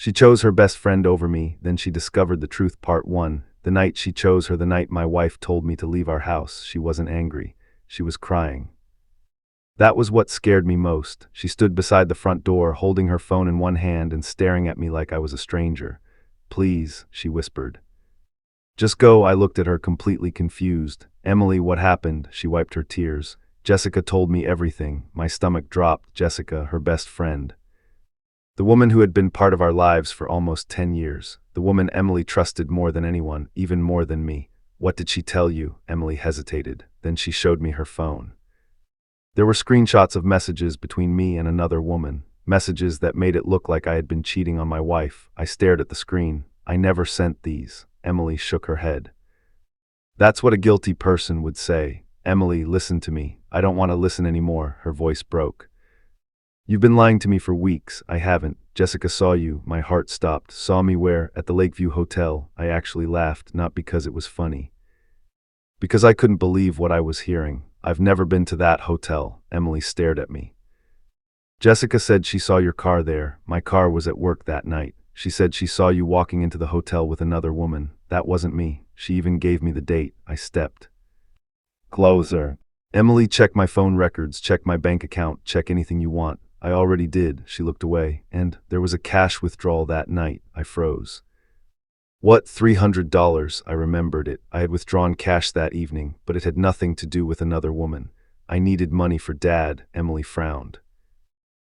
She chose her best friend over me, then she discovered the truth. Part 1. The night she chose her, the night my wife told me to leave our house, she wasn't angry. She was crying. That was what scared me most. She stood beside the front door, holding her phone in one hand and staring at me like I was a stranger. "Please," she whispered. "Just go." I looked at her, completely confused. "Emily, what happened?" She wiped her tears. "Jessica told me everything." My stomach dropped. Jessica, her best friend. The woman who had been part of our lives for almost 10 years. The woman Emily trusted more than anyone, even more than me. "What did she tell you?" Emily hesitated. Then she showed me her phone. There were screenshots of messages between me and another woman. Messages that made it look like I had been cheating on my wife. I stared at the screen. "I never sent these." Emily shook her head. "That's what a guilty person would say." "Emily, listen to me." "I don't want to listen anymore." Her voice broke. "You've been lying to me for weeks." "I haven't." "Jessica saw you." My heart stopped. "Saw me where?" "At the Lakeview Hotel." I actually laughed, not because it was funny. Because I couldn't believe what I was hearing. "I've never been to that hotel." Emily stared at me. "Jessica said she saw your car there." "My car was at work that night." "She said she saw you walking into the hotel with another woman." "That wasn't me." She even gave me the date. I stepped closer. "Emily, check my phone records, check my bank account, check anything you want." "I already did." She looked away. "And there was a cash withdrawal that night." I froze. "What, $300? I remembered it. I had withdrawn cash that evening, but it had nothing to do with another woman. "I needed money for Dad." Emily frowned.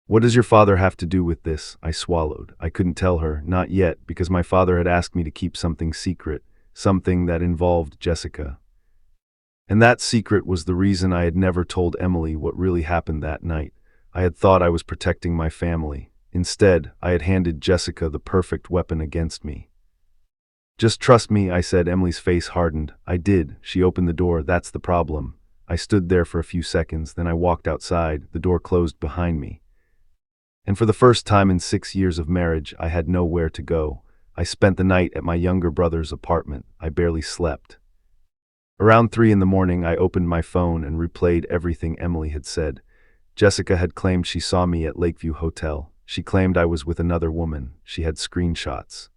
"What does your father have to do with this?" I swallowed. I couldn't tell her, not yet, because my father had asked me to keep something secret, something that involved Jessica. And that secret was the reason I had never told Emily what really happened that night. I had thought I was protecting my family. Instead, I had handed Jessica the perfect weapon against me. "Just trust me," I said. Emily's face hardened. "I did." She opened the door. "That's the problem." I stood there for a few seconds, then I walked outside. The door closed behind me. And for the first time in 6 years of marriage, I had nowhere to go. I spent the night at my younger brother's apartment. I barely slept. Around 3 in the morning, I opened my phone and replayed everything Emily had said. Jessica had claimed she saw me at Lakeview Hotel. She claimed I was with another woman. She had screenshots.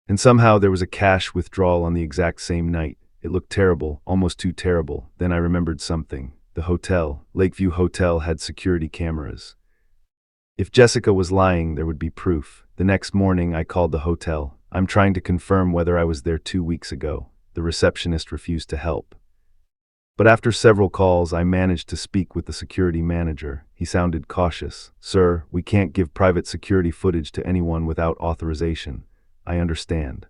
And somehow there was a cash withdrawal on the exact same night. It looked terrible, almost too terrible. Then I remembered something. The hotel, Lakeview Hotel, had security cameras. If Jessica was lying, there would be proof. The next morning, I called the hotel. "I'm trying to confirm whether I was there 2 weeks ago." The receptionist refused to help. But after several calls, I managed to speak with the security manager. He sounded cautious. "Sir, we can't give private security footage to anyone without authorization." "I understand.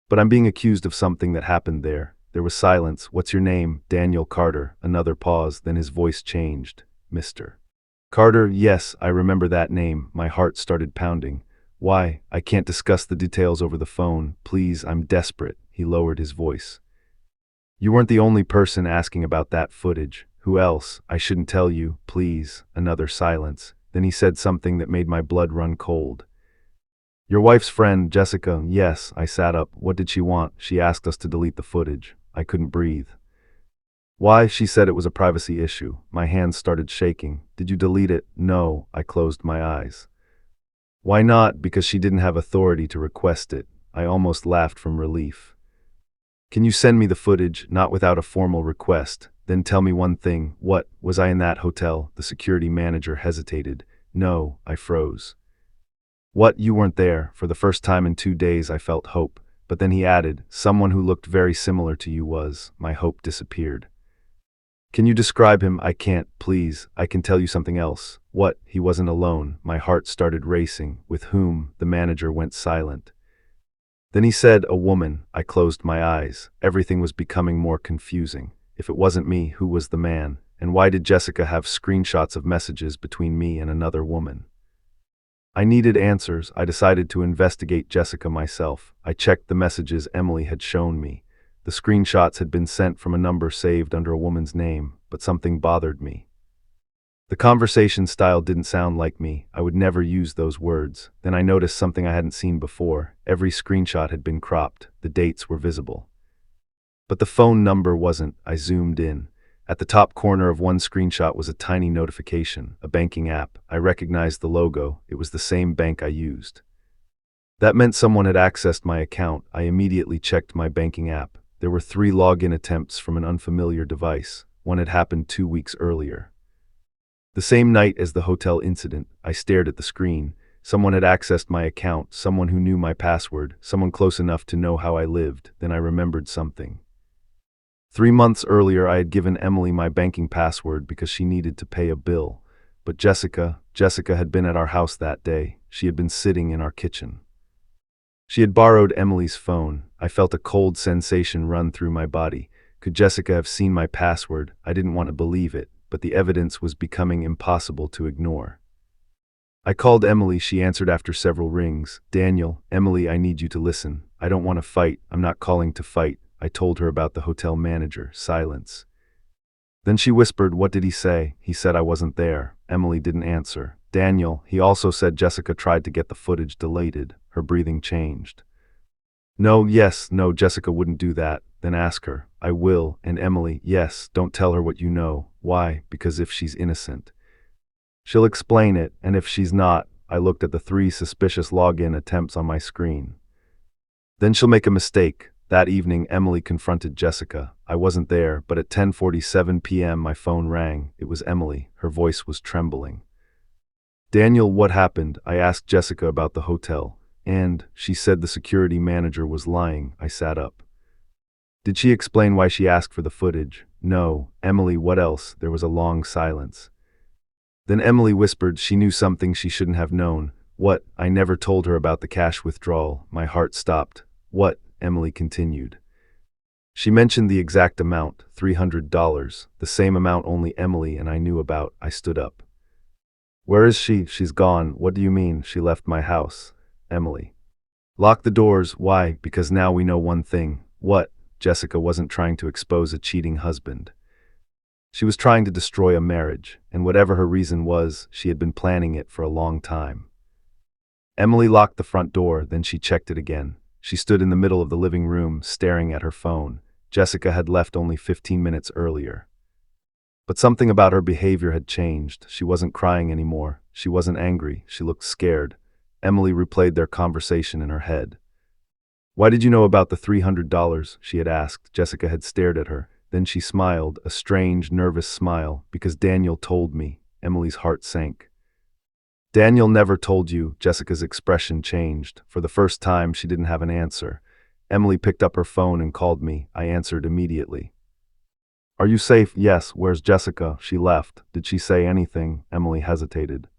But I'm being accused of something that happened there." There was silence. "What's your name?" "Daniel Carter." Another pause, then his voice changed. "Mr. Carter?" "Yes, I remember that name." My heart started pounding. "Why?" "I can't discuss the details over the phone. Please, I'm desperate." He lowered his voice. "You weren't the only person asking about that footage." "Who else?" "I shouldn't tell you." "Please." Another silence. Then he said something that made my blood run cold. "Your wife's friend, Jessica." "Yes." I sat up. "What did she want?" "She asked us to delete the footage." I couldn't breathe. "Why?" "She said it was a privacy issue." My hands started shaking. "Did you delete it?" "No." I closed my eyes. "Why not?" "Because she didn't have authority to request it." I almost laughed from relief. "Can you send me the footage?" "Not without a formal request." "Then tell me one thing." "What?" "Was I in that hotel?" The security manager hesitated. "No." I froze. "What? You weren't there?" For the first time in 2 days, I felt hope. But then he added, "Someone who looked very similar to you was." My hope disappeared. "Can you describe him?" "I can't." "Please, I can tell you something else." "What?" "He wasn't alone." My heart started racing. "With whom?" The manager went silent. Then he said, "A woman." I closed my eyes. Everything was becoming more confusing. If it wasn't me, who was the man? And why did Jessica have screenshots of messages between me and another woman? I needed answers. I decided to investigate Jessica myself. I checked the messages Emily had shown me. The screenshots had been sent from a number saved under a woman's name, but something bothered me. The conversation style didn't sound like me. I would never use those words. Then I noticed something I hadn't seen before. Every screenshot had been cropped. The dates were visible. But the phone number wasn't. I zoomed in. At the top corner of one screenshot was a tiny notification, a banking app. I recognized the logo. It was the same bank I used. That meant someone had accessed my account. I immediately checked my banking app. There were 3 login attempts from an unfamiliar device. One had happened 2 weeks earlier. The same night as the hotel incident, I stared at the screen. Someone had accessed my account, someone who knew my password, someone close enough to know how I lived. Then I remembered something. 3 months earlier, I had given Emily my banking password because she needed to pay a bill. But Jessica had been at our house that day. She had been sitting in our kitchen. She had borrowed Emily's phone. I felt a cold sensation run through my body. Could Jessica have seen my password? I didn't want to believe it, but the evidence was becoming impossible to ignore. I called Emily. She answered after several rings. "Daniel, Emily, I need you to listen. I don't want to fight. I'm not calling to fight." I told her about the hotel manager. Silence. Then she whispered, "What did he say?" "He said I wasn't there." Emily didn't answer. "Daniel, he also said Jessica tried to get the footage deleted." Her breathing changed. "No, yes, no, Jessica wouldn't do that." "Then ask her." "I will." And Emily, "Yes, don't tell her what you know." "Why?" "Because if she's innocent, she'll explain it, and if she's not," I looked at the 3 suspicious login attempts on my screen, "then she'll make a mistake." That evening, Emily confronted Jessica. I wasn't there, but at 10:47 p.m. my phone rang. It was Emily. Her voice was trembling. "Daniel, what happened?" I asked Jessica about the hotel, and she said the security manager was lying. I sat up. "Did she explain why she asked for the footage?" "No." "Emily, what else?" There was a long silence. Then Emily whispered she knew something she shouldn't have known. "What?" "I never told her about the cash withdrawal." My heart stopped. "What?" Emily continued. She mentioned the exact amount, $300, the same amount only Emily and I knew about. I stood up. "Where is she?" "She's gone." "What do you mean?" "She left my house." Emily. "Lock the doors." "Why?" "Because now we know one thing." "What?" Jessica wasn't trying to expose a cheating husband. She was trying to destroy a marriage, and whatever her reason was, she had been planning it for a long time. Emily locked the front door, then she checked it again. She stood in the middle of the living room, staring at her phone. Jessica had left only 15 minutes earlier. But something about her behavior had changed. She wasn't crying anymore. She wasn't angry. She looked scared. Emily replayed their conversation in her head. "Why did you know about the $300? She had asked. Jessica had stared at her. Then she smiled, a strange, nervous smile. "Because Daniel told me." Emily's heart sank. "Daniel never told you." Jessica's expression changed. For the first time, she didn't have an answer. Emily picked up her phone and called me. I answered immediately. "Are you safe?" "Yes." "Where's Jessica?" "She left." "Did she say anything?" Emily hesitated.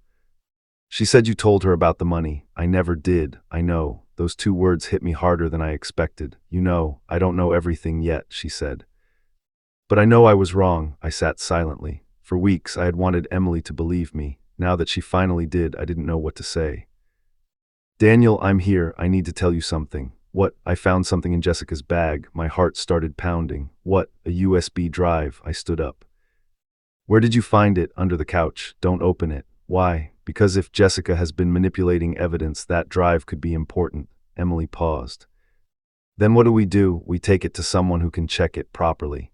"She said you told her about the money." "I never did." "I know." Those 2 words hit me harder than I expected. "You know, I don't know everything yet," she said. "But I know I was wrong." I sat silently. For weeks, I had wanted Emily to believe me. Now that she finally did, I didn't know what to say. "Daniel, I'm here. I need to tell you something." "What?" "I found something in Jessica's bag." My heart started pounding. "What?" "A USB drive." I stood up. "Where did you find it?" "Under the couch." "Don't open it." "Why?" "Because if Jessica has been manipulating evidence, that drive could be important." Emily paused. "Then what do? We take it to someone who can check it properly."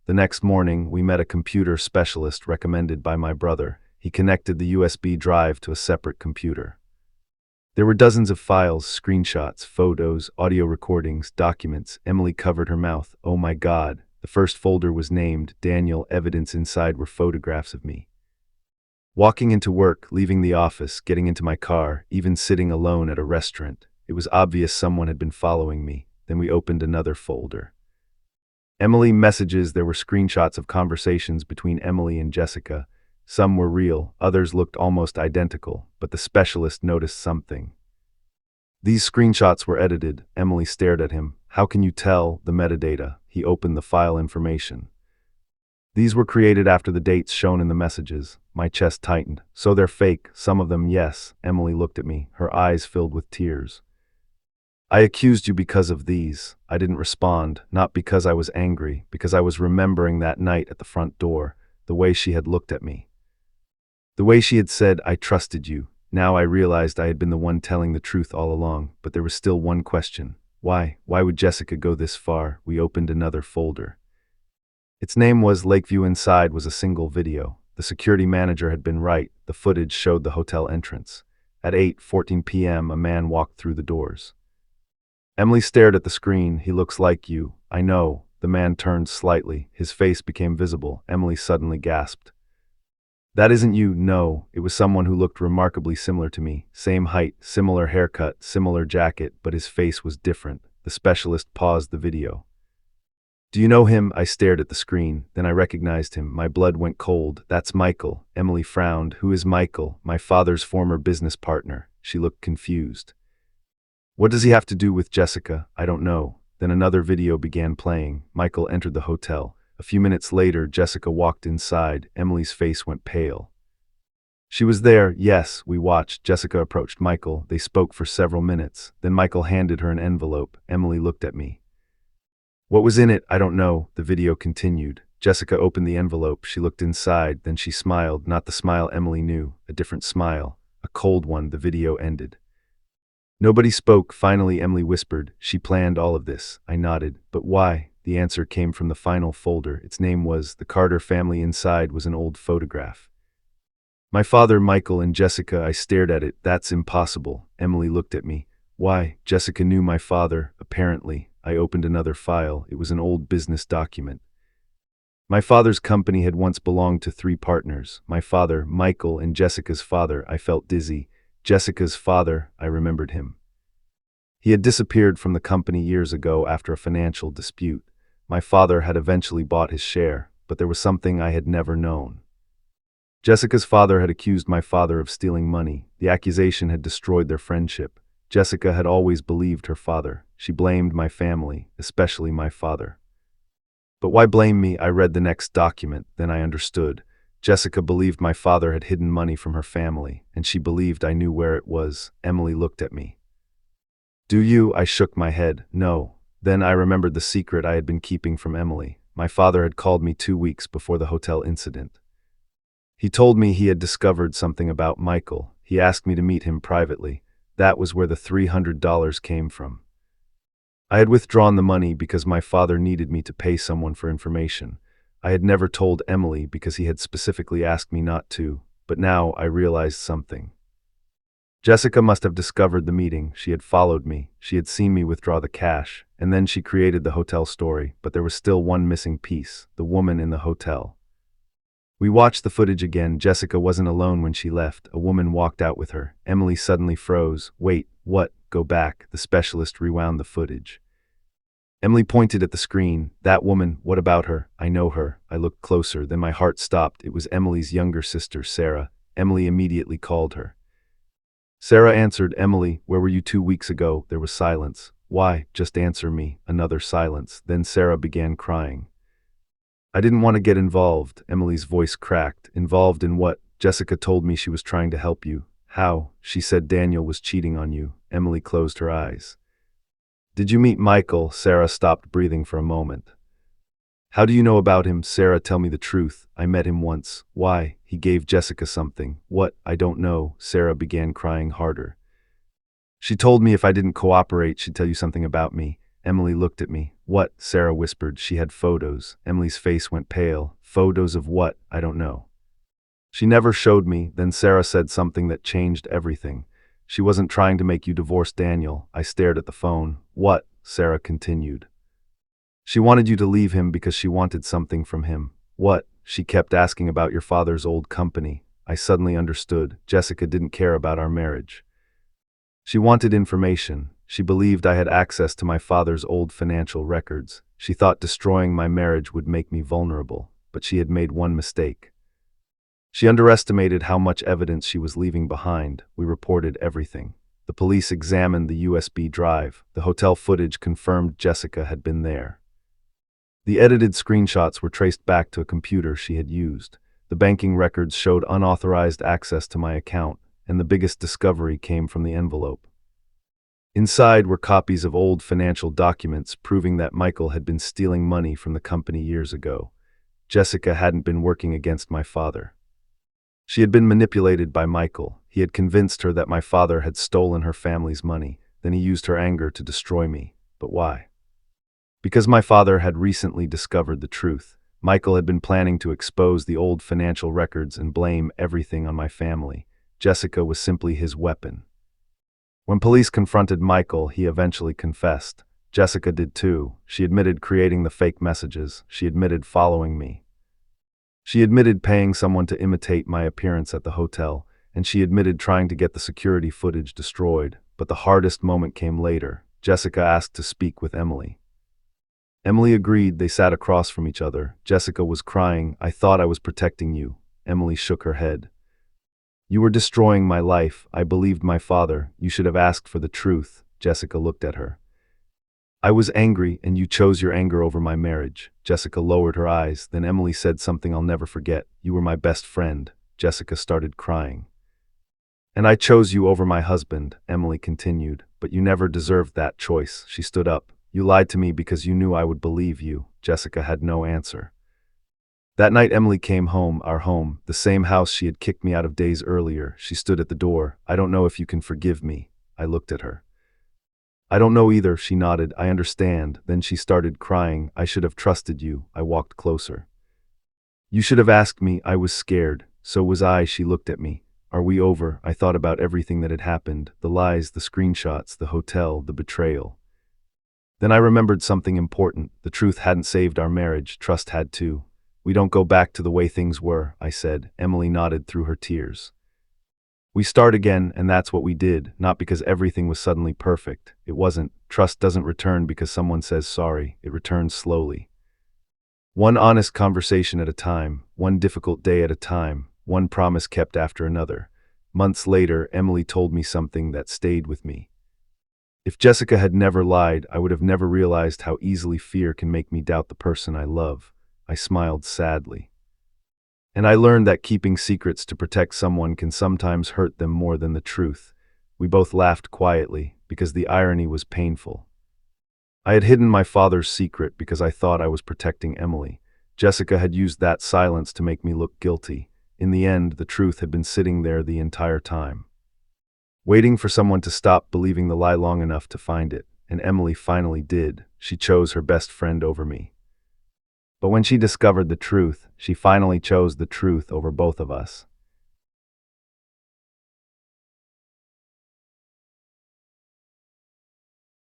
The next morning, we met a computer specialist recommended by my brother. He connected the USB drive to a separate computer. There were dozens of files, screenshots, photos, audio recordings, documents. Emily covered her mouth. "Oh my God." The first folder was named Daniel. Evidence inside were photographs of me. Walking into work, leaving the office, getting into my car, even sitting alone at a restaurant. It was obvious someone had been following me. Then we opened another folder. Emily messages. There were screenshots of conversations between Emily and Jessica. Some were real, others looked almost identical, but the specialist noticed something. These screenshots were edited. Emily stared at him. "How can you tell?" "The metadata." He opened the file information. "These were created after the dates shown in the messages." My chest tightened. "So they're fake." "Some of them, yes." Emily looked at me, her eyes filled with tears. "I accused you because of these." I didn't respond, not because I was angry, because I was remembering that night at the front door, the way she had looked at me. The way she had said, "I trusted you." Now I realized I had been the one telling the truth all along, but there was still one question. Why? Why would Jessica go this far? We opened another folder. Its name was Lakeview. Inside was a single video. The security manager had been right. The footage showed the hotel entrance. At 8:14 p.m., a man walked through the doors. Emily stared at the screen. He looks like you. I know. The man turned slightly. His face became visible. Emily suddenly gasped. That isn't you, no. It was someone who looked remarkably similar to me. Same height, similar haircut, similar jacket, but his face was different. The specialist paused the video. Do you know him? I stared at the screen. Then I recognized him. My blood went cold. That's Michael. Emily frowned. Who is Michael? My father's former business partner. She looked confused. What does he have to do with Jessica? I don't know. Then another video began playing. Michael entered the hotel. A few minutes later, Jessica walked inside. Emily's face went pale. She was there, yes, we watched. Jessica approached Michael. They spoke for several minutes. Then Michael handed her an envelope. Emily looked at me. What was in it? I don't know. The video continued. Jessica opened the envelope. She looked inside. Then she smiled. Not the smile Emily knew. A different smile. A cold one. The video ended. Nobody spoke. Finally, Emily whispered, she planned all of this. I nodded. But why? The answer came from the final folder. Its name was The Carter Family. Inside was an old photograph. My father, Michael, and Jessica. I stared at it. That's impossible. Emily looked at me. Why? Jessica knew my father, apparently. I opened another file. It was an old business document. My father's company had once belonged to 3 partners. My father, Michael, and Jessica's father. I felt dizzy. Jessica's father, I remembered him. He had disappeared from the company years ago after a financial dispute. My father had eventually bought his share, but there was something I had never known. Jessica's father had accused my father of stealing money. The accusation had destroyed their friendship. Jessica had always believed her father. She blamed my family, especially my father. But why blame me? I read the next document, then I understood. Jessica believed my father had hidden money from her family, and she believed I knew where it was. Emily looked at me. Do you? I shook my head. No. Then I remembered the secret I had been keeping from Emily. My father had called me 2 weeks before the hotel incident. He told me he had discovered something about Michael. He asked me to meet him privately. That was where the $300 came from. I had withdrawn the money because my father needed me to pay someone for information. I had never told Emily because he had specifically asked me not to, but now I realized something. Jessica must have discovered the meeting. She had followed me. She had seen me withdraw the cash, and then she created the hotel story, but there was still one missing piece, the woman in the hotel. We watched the footage again. Jessica wasn't alone when she left. A woman walked out with her. Emily suddenly froze. Wait, what? Go back. The specialist rewound the footage. Emily pointed at the screen. That woman, what about her? I know her. I looked closer, then my heart stopped. It was Emily's younger sister, Sarah. Emily immediately called her. Sarah answered. Emily, where were you 2 weeks ago? There was silence. Why? Just answer me. Another silence. Then Sarah began crying. I didn't want to get involved. Emily's voice cracked. Involved in what? Jessica told me she was trying to help you. How? She said Daniel was cheating on you. Emily closed her eyes. Did you meet Michael? Sarah stopped breathing for a moment. How do you know about him? Sarah, tell me the truth. I met him once. Why? He gave Jessica something. What? I don't know. Sarah began crying harder. She told me if I didn't cooperate, she'd tell you something about me. Emily looked at me. What? Sarah whispered. She had photos. Emily's face went pale. Photos of what? I don't know. She never showed me. Then Sarah said something that changed everything. She wasn't trying to make you divorce Daniel. I stared at the phone. What? Sarah continued. She wanted you to leave him because she wanted something from him. What? She kept asking about your father's old company. I suddenly understood. Jessica didn't care about our marriage. She wanted information. She believed I had access to my father's old financial records. She thought destroying my marriage would make me vulnerable, but she had made one mistake. She underestimated how much evidence she was leaving behind. We reported everything. The police examined the USB drive. The hotel footage confirmed Jessica had been there. The edited screenshots were traced back to a computer she had used. The banking records showed unauthorized access to my account, and the biggest discovery came from the envelope. Inside were copies of old financial documents proving that Michael had been stealing money from the company years ago. Jessica hadn't been working against my father. She had been manipulated by Michael. He had convinced her that my father had stolen her family's money. Then he used her anger to destroy me. But why? Because my father had recently discovered the truth. Michael had been planning to expose the old financial records and blame everything on my family. Jessica was simply his weapon. When police confronted Michael, he eventually confessed. Jessica did too. She admitted creating the fake messages. She admitted following me. She admitted paying someone to imitate my appearance at the hotel, and she admitted trying to get the security footage destroyed. But the hardest moment came later. Jessica asked to speak with Emily. Emily agreed. They sat across from each other. Jessica was crying. "I thought I was protecting you." Emily shook her head. "You were destroying my life. I believed my father. You should have asked for the truth." Jessica looked at her. "I was angry, and you chose your anger over my marriage." Jessica lowered her eyes. Then Emily said something I'll never forget. "You were my best friend." Jessica started crying. "And I chose you over my husband," Emily continued. "But you never deserved that choice." She stood up. "You lied to me because you knew I would believe you." Jessica had no answer. That night Emily came home, our home, the same house she had kicked me out of days earlier. She stood at the door. "I don't know if you can forgive me." I looked at her. "I don't know either," she nodded. "I understand." Then she started crying. "I should have trusted you." I walked closer. "You should have asked me." I was scared. "So was I." She looked at me. "Are we over?" I thought about everything that had happened, the lies, the screenshots, the hotel, the betrayal. Then I remembered something important. The truth hadn't saved our marriage. Trust had too. "We don't go back to the way things were," I said. Emily nodded through her tears. "We start again, and that's what we did, not because everything was suddenly perfect. It wasn't. Trust doesn't return because someone says sorry. It returns slowly. One honest conversation at a time, one difficult day at a time, one promise kept after another." Months later, Emily told me something that stayed with me. "If Jessica had never lied, I would have never realized how easily fear can make me doubt the person I love." I smiled sadly. "And I learned that keeping secrets to protect someone can sometimes hurt them more than the truth." We both laughed quietly, because the irony was painful. I had hidden my father's secret because I thought I was protecting Emily. Jessica had used that silence to make me look guilty. In the end, the truth had been sitting there the entire time, waiting for someone to stop believing the lie long enough to find it. And Emily finally did. She chose her best friend over me. But when she discovered the truth, she finally chose the truth over both of us.